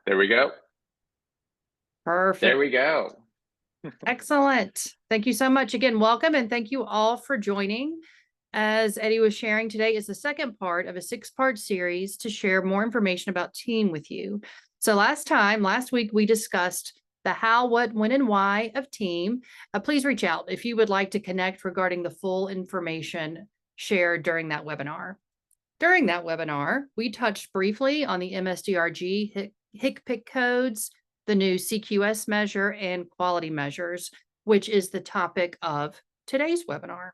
There we go. Perfect. There we go. Excellent. Thank you so much. Again, welcome, and thank you all for joining. As Eddie was sharing, today is the second part of a 6-part series to share more information about TEAM with you. So last week, we discussed the how, what, when, and why of TEAM. Please reach out if you would like to connect regarding the full information shared during that webinar. During that webinar, we touched briefly on the MS-DRG HCPC codes, the new CQS measure, and quality measures, which is the topic of today's webinar.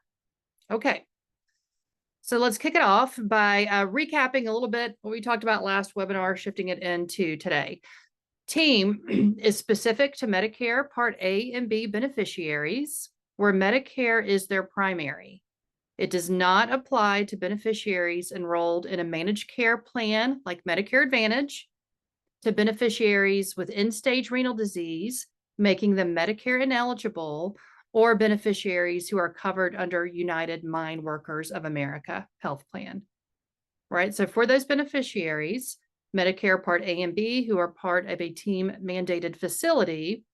Okay, so let's kick it off by recapping a little bit what we talked about last webinar, shifting it into today. TEAM is specific to Medicare Part A and B beneficiaries, where Medicare is their primary. It does not apply to beneficiaries enrolled in a managed care plan like Medicare Advantage, to beneficiaries with end-stage renal disease, making them Medicare ineligible, or beneficiaries who are covered under United Mine Workers of America health plan. Right, so for those beneficiaries, Medicare Part A and B, who are part of a TEAM mandated facility,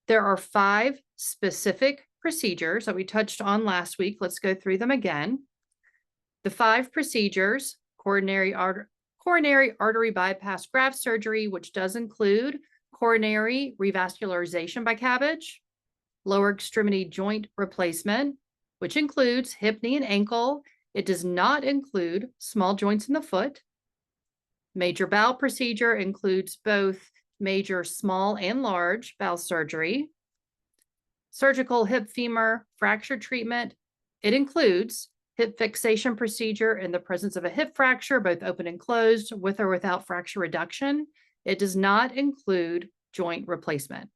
there are 5 specific procedures that we touched on last week. Let's go through them again. The 5 procedures: coronary artery bypass graft surgery, which does include coronary revascularization by CABG, lower extremity joint replacement, which includes hip, knee, and ankle. It does not include small joints in the foot. Major bowel procedure includes both major, small, and large bowel surgery. Surgical hip femur fracture treatment. It includes hip fixation procedure in the presence of a hip fracture, both open and closed, with or without fracture reduction. It does not include joint replacement.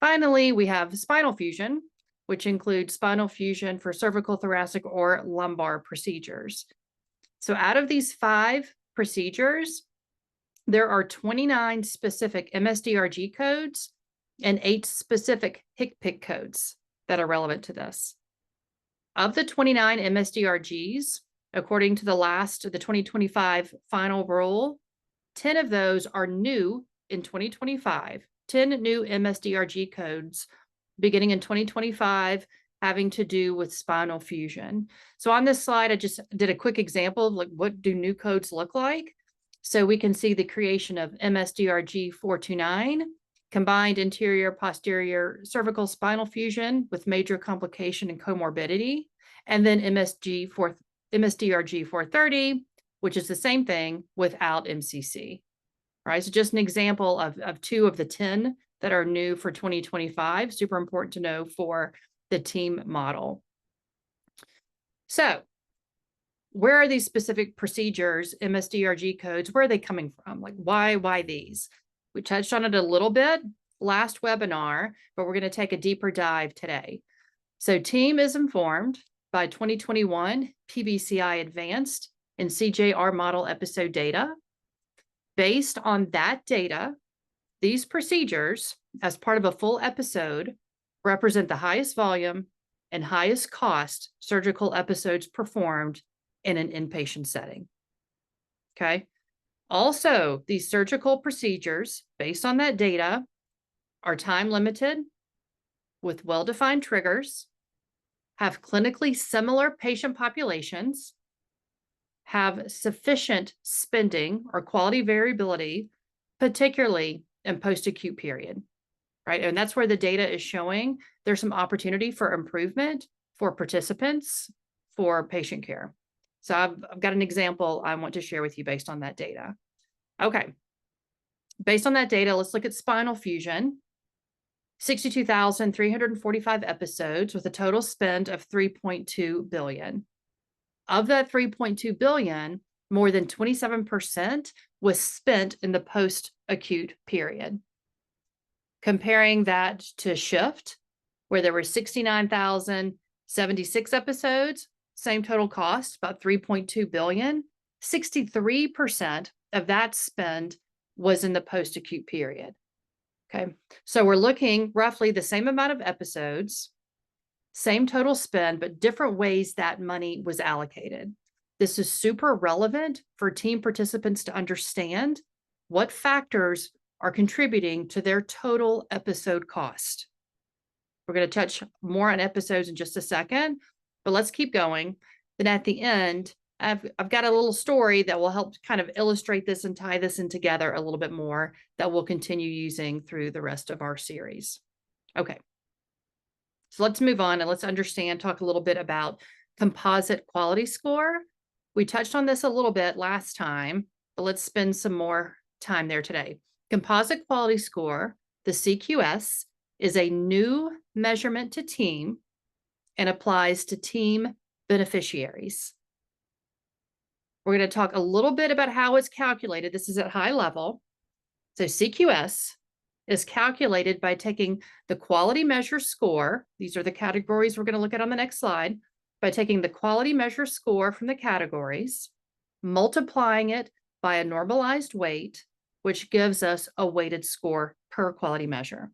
Finally, we have spinal fusion, which includes spinal fusion for cervical, thoracic, or lumbar procedures. So out of these 5 procedures, there are 29 specific MS-DRG codes and 8 specific HCPC codes that are relevant to this. Of the 29 MS-DRGs, according to the 2025 final rule, 10 of those are new in 2025, 10 new MS-DRG codes beginning in 2025 having to do with spinal fusion. So on this slide, I just did a quick example of like, what do new codes look like? So we can see the creation of MS-DRG 429, combined anterior posterior cervical spinal fusion with major complication and comorbidity, and then MS-DRG 430, which is the same thing without MCC. All right, so just an example of 2 of the 10 that are new for 2025, super important to know for the TEAM model. So where are these specific procedures, MS-DRG codes, where are they coming from? Like why these? We touched on it a little bit last webinar, but we're going to take a deeper dive today. So TEAM is informed by 2021 PBCI Advanced and CJR model episode data. Based on that data, these procedures, as part of a full episode, represent the highest volume and highest cost surgical episodes performed in an inpatient setting. Okay. Also, these surgical procedures, based on that data, are time limited, with well-defined triggers, have clinically similar patient populations, have sufficient spending or quality variability, particularly in post-acute period, right? And that's where the data is showing there's some opportunity for improvement for participants, for patient care. So I've got an example I want to share with you based on that data. Okay. Based on that data, let's look at spinal fusion. 62,345 episodes with a total spend of $3.2 billion. Of that $3.2 billion, more than 27% was spent in the post-acute period. Comparing that to SHIFT, where there were 69,076 episodes, same total cost, about $3.2 billion, 63% of that spend was in the post-acute period. Okay, so we're looking roughly the same amount of episodes, same total spend, but different ways that money was allocated. This is super relevant for TEAM participants to understand what factors are contributing to their total episode cost. We're going to touch more on episodes in just a second, but let's keep going. Then at the end, I've got a little story that will help kind of illustrate this and tie this in together a little bit more that we'll continue using through the rest of our series. Okay. So let's move on and let's talk a little bit about composite quality score. We touched on this a little bit last time, but let's spend some more time there today. Composite quality score, the CQS, is a new measurement to TEAM and applies to TEAM beneficiaries. We're going to talk a little bit about how it's calculated. This is at high level. So CQS is calculated by taking the quality measure score. These are the categories we're going to look at on the next slide. By taking the quality measure score from the categories, multiplying it by a normalized weight, which gives us a weighted score per quality measure.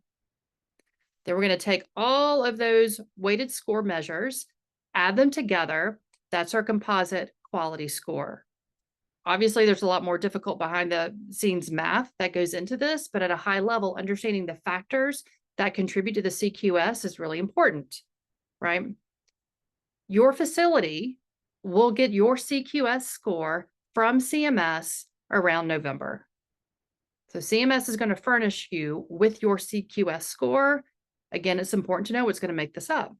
Then we're going to take all of those weighted score measures, add them together. That's our composite quality score. Obviously, there's a lot more difficult behind the scenes math that goes into this, but at a high level, understanding the factors that contribute to the CQS is really important, right? Your facility will get your CQS score from CMS around November. So CMS is going to furnish you with your CQS score. Again, it's important to know what's going to make this up.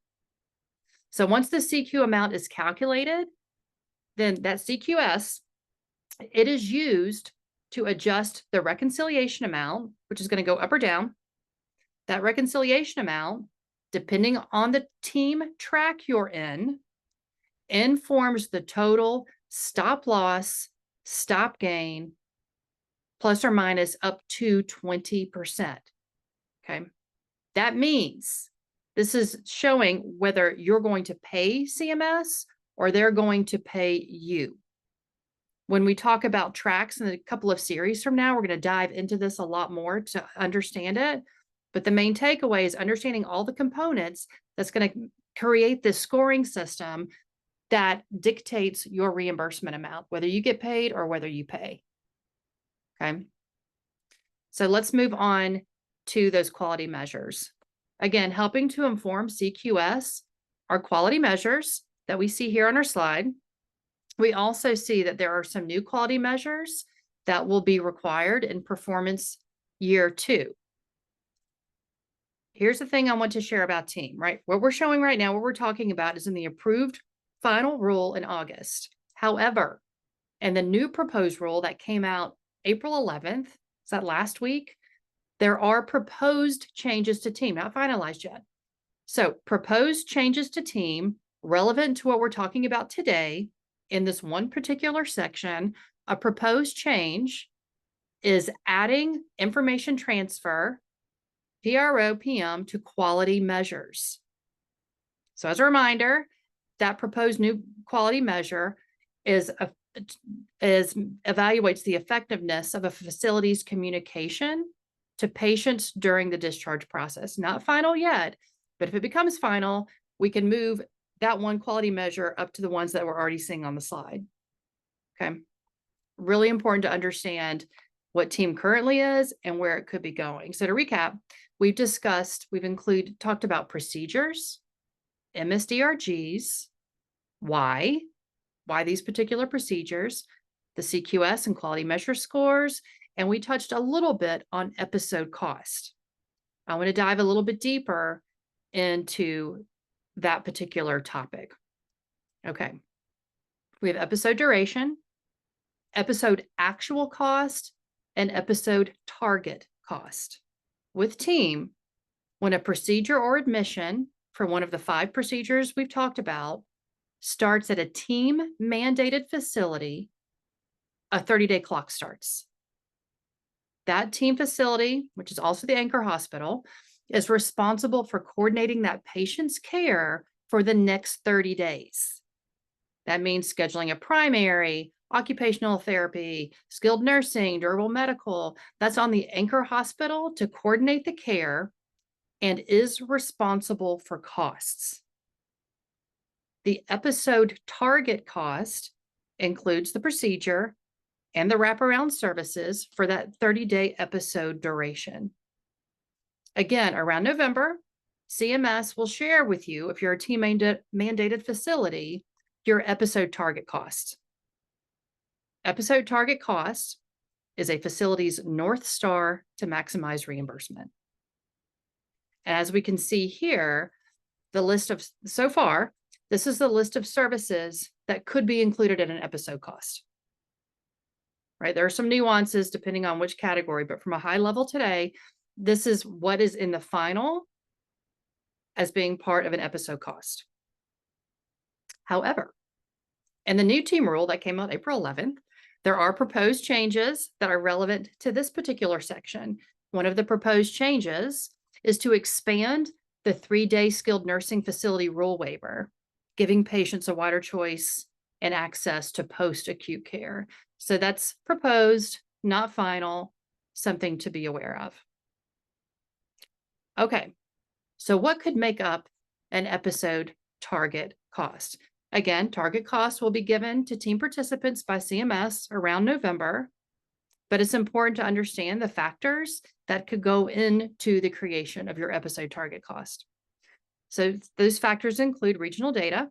So once the CQ amount is calculated, then that CQS, it is used to adjust the reconciliation amount, which is going to go up or down. That reconciliation amount, depending on the team track you're in, informs the total stop loss, stop gain, plus or minus up to 20%. Okay. That means this is showing whether you're going to pay CMS or they're going to pay you. When we talk about tracks in a couple of series from now, we're going to dive into this a lot more to understand it. But the main takeaway is understanding all the components that's going to create this scoring system that dictates your reimbursement amount, whether you get paid or whether you pay. Okay. So let's move on to those quality measures. Again, helping to inform CQS are quality measures that we see here on our slide. We also see that there are some new quality measures that will be required in performance year 2. Here's the thing I want to share about TEAM, right? What we're showing right now, what we're talking about is in the approved final rule in August. However, in the new proposed rule that came out April 11th, is that last week? There are proposed changes to TEAM, not finalized yet. So proposed changes to TEAM relevant to what we're talking about today in this one particular section. A proposed change is adding information transfer, PRO, PM, to quality measures. So as a reminder, that proposed new quality measure evaluates the effectiveness of a facility's communication to patients during the discharge process. Not final yet, but if it becomes final, we can move that one quality measure up to the ones that we're already seeing on the slide. Okay. Really important to understand what TEAM currently is and where it could be going. So to recap, we've talked about procedures, MS-DRGs, why these particular procedures, the CQS and quality measure scores, and we touched a little bit on episode cost. I want to dive a little bit deeper into that particular topic. Okay. We have episode duration, episode actual cost, and episode target cost. With TEAM, when a procedure or admission for one of the 5 procedures we've talked about starts at a TEAM mandated facility, a 30-day clock starts. That TEAM facility, which is also the anchor hospital, is responsible for coordinating that patient's care for the next 30 days. That means scheduling a primary, occupational therapy, skilled nursing, durable medical. That's on the anchor hospital to coordinate the care and is responsible for costs. The episode target cost includes the procedure and the wraparound services for that 30-day episode duration. Again, around November, CMS will share with you, if you're a team mandated facility, your episode target cost. Episode target cost is a facility's North Star to maximize reimbursement. As we can see here, the list of, so far, this is the list of services that could be included in an episode cost. Right? There are some nuances depending on which category, but from a high level today, this is what is in the final as being part of an episode cost. However, in the new team rule that came out April 11th, there are proposed changes that are relevant to this particular section. One of the proposed changes is to expand the 3-day skilled nursing facility rule waiver, giving patients a wider choice and access to post-acute care. So that's proposed, not final, something to be aware of. Okay, so what could make up an episode target cost? Again, target cost will be given to team participants by CMS around November, but it's important to understand the factors that could go into the creation of your episode target cost. So those factors include regional data,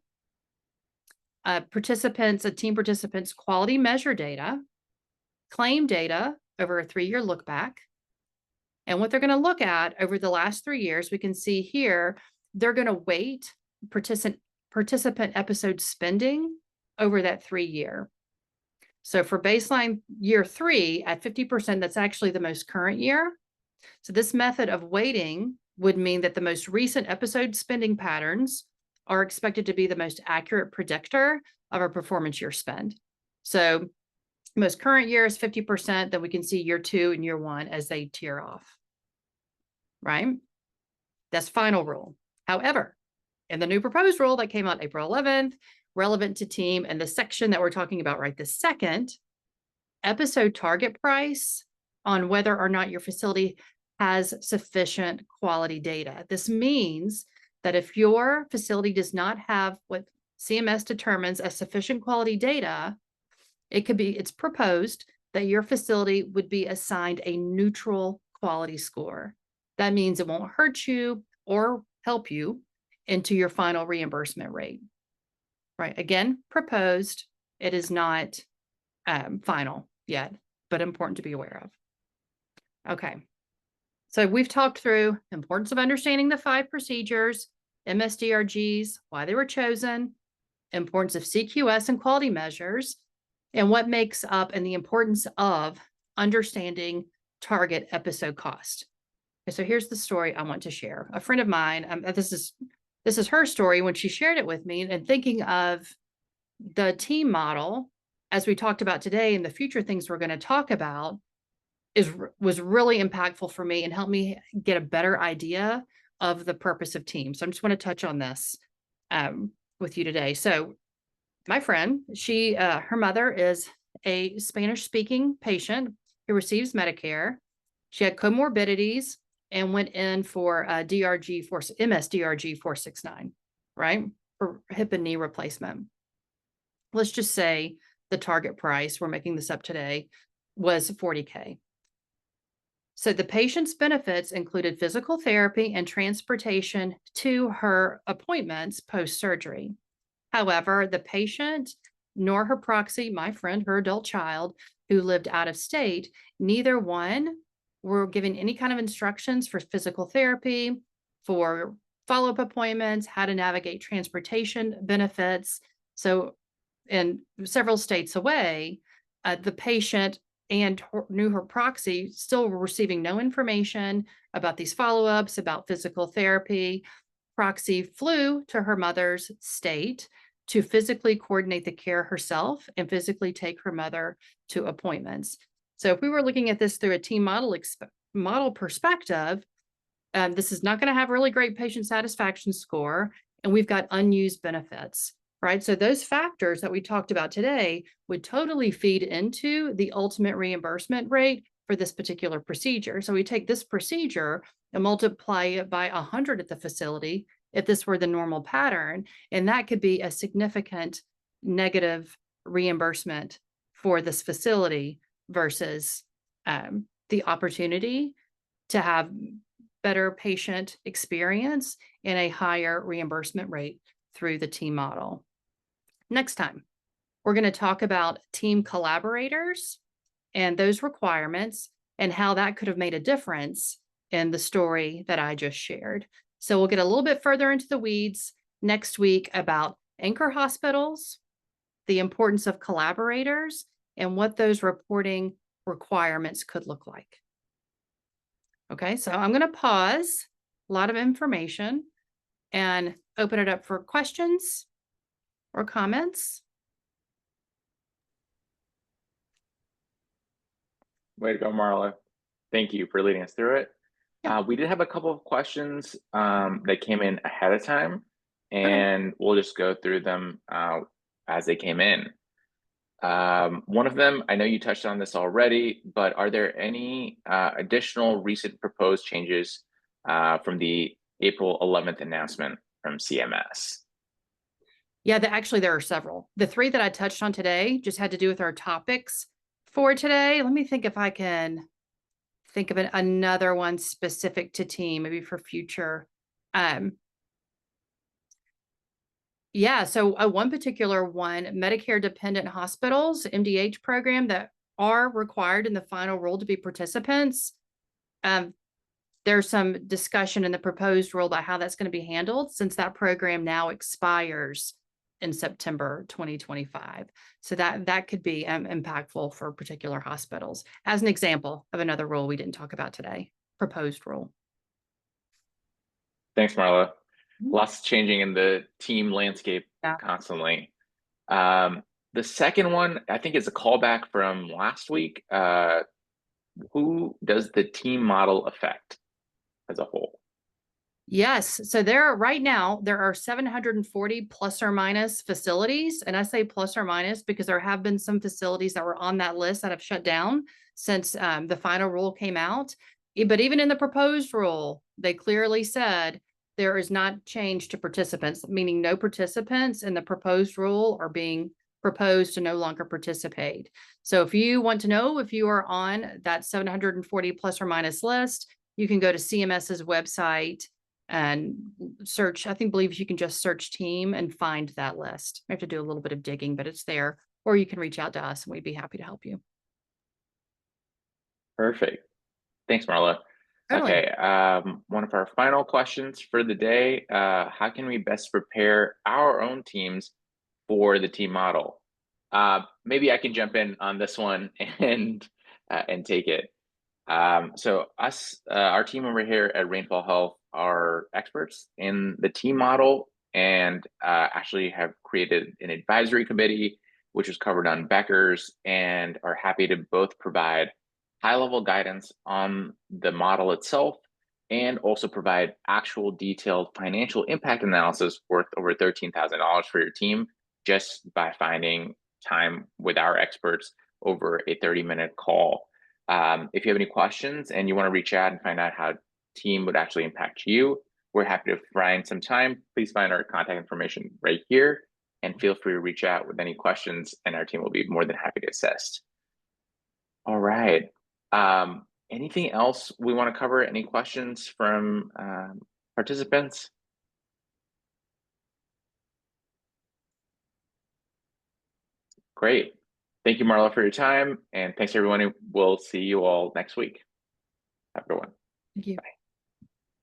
team participants' quality measure data, claim data over a 3-year look back. And what they're going to look at over the last 3 years, we can see here, they're going to weight participant episode spending over that 3-year. So for baseline year 3 at 50%, that's actually the most current year. So this method of weighting would mean that the most recent episode spending patterns are expected to be the most accurate predictor of a performance year spend. So most current year is 50%, then we can see year 2 and year 1 as they tier off, right? That's final rule. However, in the new proposed rule that came out April 11th, relevant to team, and the section that we're talking about right this second, episode target price on whether or not your facility has sufficient quality data. This means that if your facility does not have what CMS determines as sufficient quality data, it's proposed that your facility would be assigned a neutral quality score. That means it won't hurt you or help you into your final reimbursement rate. Right? Again, proposed. It is not final yet, but important to be aware of. Okay. So we've talked through the importance of understanding the 5 procedures, MS-DRGs, why they were chosen, importance of CQS and quality measures, and what makes up and the importance of understanding target episode cost. Okay, so here's the story I want to share. A friend of mine, this is her story when she shared it with me, and thinking of the team model, as we talked about today, and the future things we're going to talk about, was really impactful for me and helped me get a better idea of the purpose of team. So I just want to touch on this with you today. So my friend, her mother is a Spanish-speaking patient who receives Medicare. She had comorbidities and went in for MS-DRG 469, right? For hip and knee replacement. Let's just say the target price, we're making this up today, was $40K. So the patient's benefits included physical therapy and transportation to her appointments post-surgery. However, the patient nor her proxy, my friend, her adult child who lived out of state, neither one were given any kind of instructions for physical therapy, for follow-up appointments, how to navigate transportation benefits. So in several states away, the patient and her proxy still were receiving no information about these follow-ups, about physical therapy. Proxy flew to her mother's state to physically coordinate the care herself and physically take her mother to appointments. So if we were looking at this through a team model perspective, this is not going to have really great patient satisfaction score, and we've got unused benefits, right? So those factors that we talked about today would totally feed into the ultimate reimbursement rate for this particular procedure. So we take this procedure and multiply it by 100 at the facility if this were the normal pattern, and that could be a significant negative reimbursement for this facility versus the opportunity to have better patient experience and a higher reimbursement rate through the team model. Next time, we're going to talk about team collaborators and those requirements and how that could have made a difference in the story that I just shared. So we'll get a little bit further into the weeds next week about anchor hospitals, the importance of collaborators, and what those reporting requirements could look like. Okay, so I'm going to pause, a lot of information, and open it up for questions or comments. Way to go, Marla. Thank you for leading us through it. Yeah. We did have a couple of questions that came in ahead of time, and we'll just go through them as they came in. One of them, I know you touched on this already, but are there any additional recent proposed changes from the April 11th announcement from CMS? Yeah, actually, there are several. The three that I touched on today just had to do with our topics for today. Let me think if I can think of another one specific to team, maybe for future. Yeah, so one particular one, Medicare dependent hospitals, MDH program that are required in the final rule to be participants. There's some discussion in the proposed rule about how that's going to be handled since that program now expires in September 2025. So that could be impactful for particular hospitals as an example of another rule we didn't talk about today, proposed rule. Thanks, Marla. Lots changing in the team landscape constantly. The second one, I think, is a callback from last week. Who does the team model affect as a whole? Yes. So right now, there are 740 plus or minus facilities. And I say plus or minus because there have been some facilities that were on that list that have shut down since the final rule came out. But even in the proposed rule, they clearly said there is not change to participants, meaning no participants in the proposed rule are being proposed to no longer participate. So if you want to know if you are on that 740 plus or minus list, you can go to CMS's website and search. Believe you can just search team and find that list. You have to do a little bit of digging, but it's there, or you can reach out to us and we'd be happy to help you. Perfect. Thanks, Marla. Totally. Okay, one of our final questions for the day, how can we best prepare our own teams for the team model? Maybe I can jump in on this one and take it. So our team over here at Rainfall Health are experts in the team model and actually have created an advisory committee, which was covered on Becker's, and are happy to both provide high-level guidance on the model itself and also provide actual detailed financial impact analysis worth over $13,000 for your team just by finding time with our experts over a 30-minute call. If you have any questions and you want to reach out and find out how team would actually impact you, we're happy to find some time. Please find our contact information right here and feel free to reach out with any questions and our team will be more than happy to assist. All right. Anything else we want to cover? Any questions from participants? Great. Thank you, Marla, for your time. And thanks, everyone. We'll see you all next week. Have a good one. Thank you. Bye.